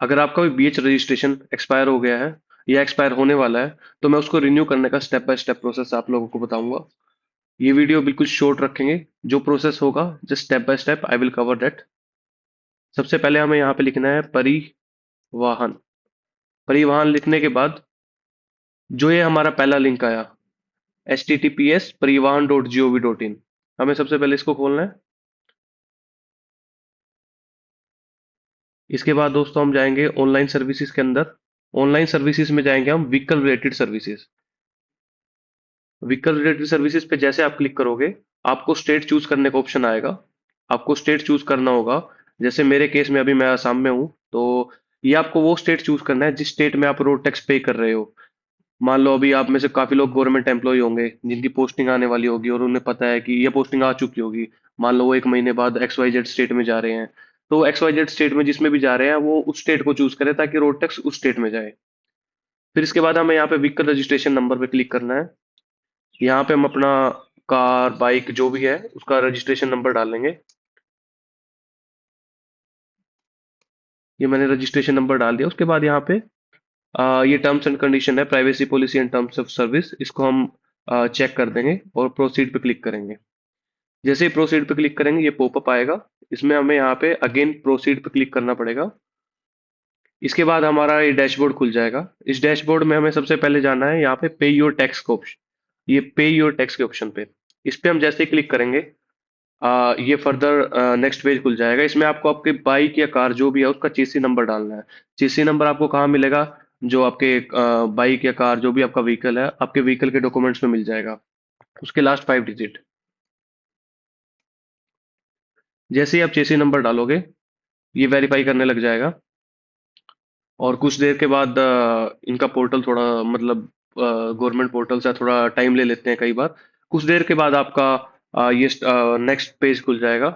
अगर आपका भी बीएच रजिस्ट्रेशन एक्सपायर हो गया है या एक्सपायर होने वाला है, तो मैं उसको रिन्यू करने का स्टेप बाय स्टेप प्रोसेस आप लोगों को बताऊंगा। ये वीडियो बिल्कुल शॉर्ट रखेंगे। जो प्रोसेस होगा just step by step I will cover that. सबसे पहले हमें यहाँ पे लिखना है परिवाहन। परिवाहन लिखने के बाद जो ये हमारा पहला लिंक आया, https://परिवहन.gov.in, हमें सबसे पहले इसको खोलना है। इसके बाद दोस्तों हम जाएंगे ऑनलाइन सर्विसेज के अंदर। ऑनलाइन सर्विसेज में जाएंगे हम vehicle related services. Vehicle related services पे जैसे आप क्लिक करोगे, आपको स्टेट चूज करने का ऑप्शन आएगा। आपको स्टेट चूज करना होगा। जैसे मेरे केस में अभी मैं आसाम में हूँ, तो ये आपको वो स्टेट चूज करना है जिस स्टेट में आप रोड टैक्स पे कर रहे हो। मान लो अभी आप में से काफी लोग गवर्नमेंट एम्प्लॉय होंगे जिनकी पोस्टिंग आने वाली होगी और उन्हें पता है कि ये पोस्टिंग आ चुकी होगी। मान लो वो 1 महीने बाद एक्स वाई जेड स्टेट में जा रहे हैं। तो एक्स वाई जेड स्टेट में जिसमें भी जा रहे हैं वो उस स्टेट को चूज करें ताकि रोड टैक्स उस स्टेट में जाए। फिर इसके बाद हमें यहाँ पे व्हीकल रजिस्ट्रेशन नंबर पे क्लिक करना है। यहाँ पे हम अपना कार बाइक जो भी है उसका रजिस्ट्रेशन नंबर डालेंगे। ये मैंने रजिस्ट्रेशन नंबर डाल दिया। उसके बाद यहाँ पे ये टर्म्स एंड कंडीशन है, privacy policy and terms of service, इसको हम चेक कर देंगे और प्रोसीड पे क्लिक करेंगे। जैसे ही प्रोसीड पे क्लिक करेंगे ये पॉपअप आएगा। इसमें हमें यहाँ पे अगेन प्रोसीड पे क्लिक करना पड़ेगा। इसके बाद हमारा ये डैशबोर्ड खुल जाएगा। इस डैशबोर्ड में हमें सबसे पहले जाना है यहाँ पे पे योर टैक्स का ऑप्शन, ये पे योर टैक्स के ऑप्शन पे। इस पे हम जैसे ही क्लिक करेंगे ये फर्दर नेक्स्ट पेज खुल जाएगा। इसमें आपको आपके बाइक या कार जो भी है उसका चेसी नंबर डालना है। चेसी नंबर आपको कहाँ मिलेगा? जो आपके बाइक या कार जो भी आपका व्हीकल है, आपके व्हीकल के डॉक्यूमेंट्स में मिल जाएगा, उसके लास्ट 5 डिजिट। जैसे ही आप चेसी नंबर डालोगे ये वेरीफाई करने लग जाएगा। और कुछ देर के बाद इनका पोर्टल थोड़ा मतलब गवर्नमेंट पोर्टल से थोड़ा टाइम ले लेते हैं कई बार। कुछ देर के बाद आपका ये नेक्स्ट पेज खुल जाएगा।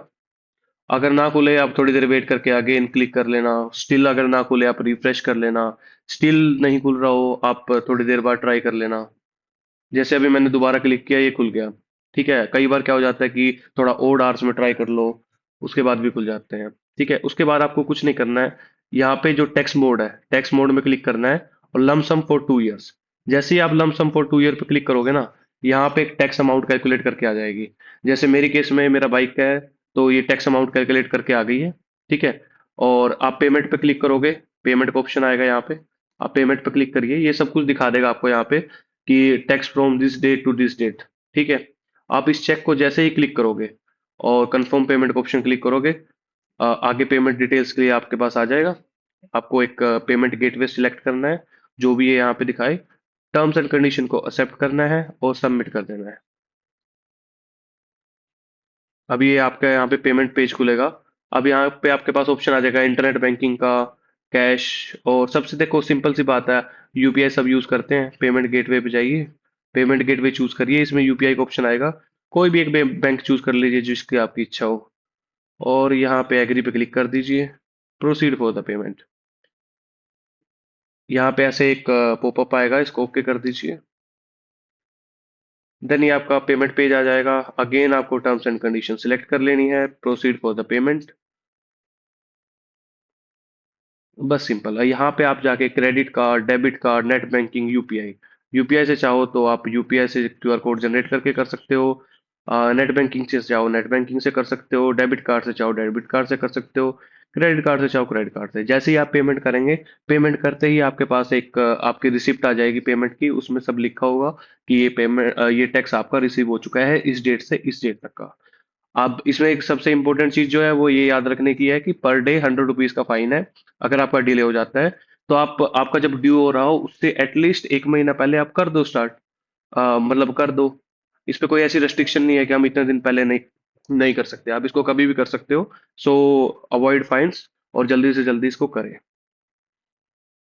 अगर ना खुले आप थोड़ी देर वेट करके अगेन क्लिक कर लेना। स्टिल अगर ना खुले आप रिफ्रेश कर लेना। स्टिल नहीं खुल रहा हो आप थोड़ी देर बाद ट्राई कर लेना। जैसे अभी मैंने दोबारा क्लिक किया ये खुल गया। ठीक है, कई बार क्या हो जाता है कि थोड़ा ओड आवर्स में ट्राई कर लो, उसके बाद भी खुल जाते हैं। ठीक है, उसके बाद आपको कुछ नहीं करना है। यहाँ पे जो टेक्स्ट मोड है, टेक्स्ट मोड में क्लिक करना है और लमसम फॉर 2 इयर्स। जैसे ही आप लमसम फॉर 2 ईयर पे क्लिक करोगे ना, यहाँ पे एक टैक्स अमाउंट कैलकुलेट करके आ जाएगी। जैसे मेरी केस में मेरा बाइक का है, तो ये टैक्स अमाउंट कैलकुलेट करके आ गई है। ठीक है, और आप पेमेंट पे क्लिक करोगे, पेमेंट का ऑप्शन आएगा यहाँ पे। आप पेमेंट पे क्लिक करिए, ये सब कुछ दिखा देगा आपको यहाँ पे कि tax from this date to this date. ठीक है, आप इस चेक को जैसे ही क्लिक करोगे और कंफर्म पेमेंट का ऑप्शन क्लिक करोगे, आगे पेमेंट डिटेल्स के लिए आपके पास आ जाएगा। आपको एक पेमेंट गेटवे सिलेक्ट करना है, जो भी ये यहाँ पे दिखाए। टर्म्स एंड कंडीशन को एक्सेप्ट करना है और सबमिट कर देना है। अभी ये आपका यहाँ पे पेमेंट पेज खुलेगा। अब यहाँ पे आपके पास ऑप्शन आ जाएगा इंटरनेट बैंकिंग का, कैश, और सबसे देखो सिंपल सी बात है, यूपीआई सब यूज करते हैं। पेमेंट गेटवे पे जाइए, पेमेंट गेटवे चूज करिए, इसमें यूपीआई का ऑप्शन आएगा। कोई भी एक बैंक चूज कर लीजिए जिसकी आपकी इच्छा हो, और यहाँ पे एग्री पे क्लिक कर दीजिए। Proceed for the payment. यहाँ पे ऐसे एक पॉपअप आएगा, इसको ओके कर दीजिए। देन ये आपका पेमेंट पेज आ जाएगा। अगेन आपको टर्म्स एंड कंडीशन सिलेक्ट कर लेनी है, प्रोसीड फॉर द पेमेंट। बस सिंपल है। यहाँ पे आप जाके credit card, debit card, net banking, UPI. UPI से चाहो तो आप यूपीआई से क्यूआर कोड जनरेट करके कर सकते हो। नेट बैंकिंग से चाहो नेट बैंकिंग से कर सकते हो। डेबिट कार्ड से चाहो डेबिट कार्ड से कर सकते हो। क्रेडिट कार्ड से चाहो क्रेडिट कार्ड से। जैसे ही आप पेमेंट करेंगे, पेमेंट करते ही आपके पास एक आपकी रिसिप्ट आ जाएगी पेमेंट की। उसमें सब लिखा होगा कि ये पेमेंट, ये टैक्स आपका रिसीव हो चुका है इस डेट से इस डेट तक का। अब इसमें एक सबसे इंपॉर्टेंट चीज जो है वो ये याद रखने की है कि पर डे 100 रुपीज का फाइन है अगर आपका डिले हो जाता है। तो आप आपका जब ड्यू हो रहा हो उससे एटलीस्ट 1 महीना पहले आप कर दो स्टार्ट, मतलब कर दो। इस पे कोई ऐसी रेस्ट्रिक्शन नहीं है कि हम इतने दिन पहले नहीं नहीं कर सकते। आप इसको कभी भी कर सकते हो। सो अवॉइड फाइन्स और जल्दी से जल्दी इसको करें।